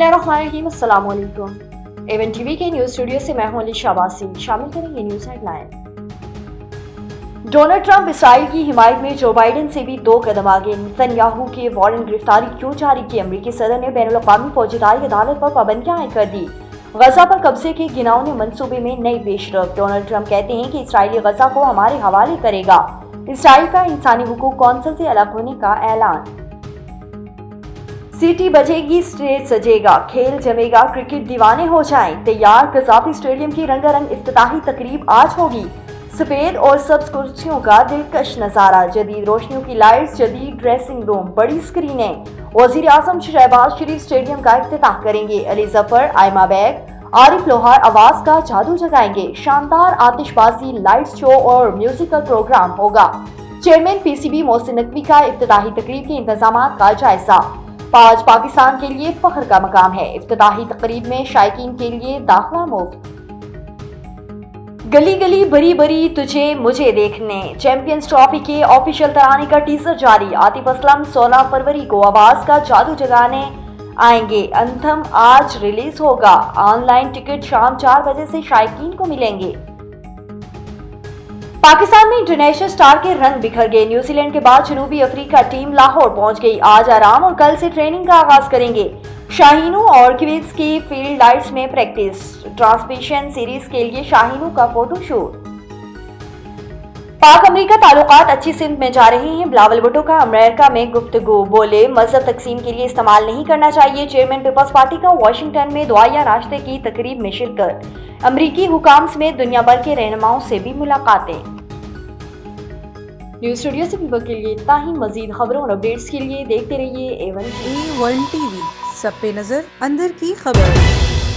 बिस्मिल्लाहिर्रहमानिर्रहीम, अस्सलाम वालेकुम। एवन टीवी के न्यूज स्टूडियो से मैं हूं अलीशा वासी। शामिल करेंगे news headline. Donald Trump Israel की हिमायत में जो बाइडेन से भी 2 कदम आगे। नेतन्याहू के वारंट गिरफ्तारी क्यों जारी की? अमेरिकी सदर ने बैनुल-अक़वामी फौजदारी अदालत पर पाबंदियां आयद कर दी। गजा पर कब्जे के घिनौने मंसूबे में नई पेशरफ। डोनाल्ड ट्रंप कहते हैं कि इसराइली गजा को हमारे हवाले करेगा। इसराइल का इंसानी हुकूक कौंसिल से अलग होने का ऐलान। सीटी बजेगी, स्टेज सजेगा, खेल जमेगा, क्रिकेट दीवाने हो जाएं। तैयार कज़ाफ़ी स्टेडियम की रंगारंग इफ्तिताही तकरीब आज होगी। सफेद और सब्ज कुर्सियों का दिलकश नजारा, जदीद रोशनियों की लाइट्स, जदीद ड्रेसिंग रूम, बड़ी स्क्रीनें। वज़ीर आज़म शहबाज शरीफ स्टेडियम का इफ्तिताह करेंगे। अली जफर, आयमा बैग, आरिफ लोहार आवाज का जादू जगाएंगे। शानदार आतिशबाजी, लाइट शो और म्यूजिकल प्रोग्राम होगा। चेयरमैन पीसीबी मोहसिन नकवी का इफ्तिताही तकरीब के इंतजामात का जायजा। आज पाकिस्तान के लिए फख्र का मकाम है। इफ्तिताही तकरीब में शायकीन के लिए दाखिला मुफ्त। गली गली बरी बरी तुझे मुझे देखने, चैंपियंस ट्रॉफी के ऑफिशियल तराने का टीजर जारी। आतिफ असलम 16 फरवरी को आवाज का जादू जगाने आएंगे। अंथम आज रिलीज होगा। ऑनलाइन टिकट शाम 4 बजे से शायकीन को मिलेंगे। पाकिस्तान में इंटरनेशनल स्टार के रंग बिखर गए। न्यूजीलैंड के बाद जनूबी अफ्रीका टीम लाहौर पहुंच गई। आज आराम और कल से ट्रेनिंग का आगाज करेंगे। शाहीनों और किवीज की फील्ड लाइट्स में प्रैक्टिस। ट्रांसमिशन सीरीज के लिए शाहीनों का फोटोशूट। पाक अमेरिका ताल्लुकात अच्छी सिमत में जा रहे हैं। बिलावल भुट्टो का अमेरिका में गुफ्तगू। बोले मजहब तकसीम के लिए इस्तेमाल नहीं करना चाहिए। चेयरमैन पीपल्स पार्टी का वाशिंगटन में दुआया नाश्ते की तकरीब में शिरकत। अमरीकी हुकाम समेत दुनिया भर के रहनुमाओं से भी मुलाकातें। न्यूज स्टूडियो से पीपल के लिए इतना ही। मजीद खबरों और अपडेट्स के लिए देखते रहिए A1 A1 TV, सब पे नजर, अंदर की खबर।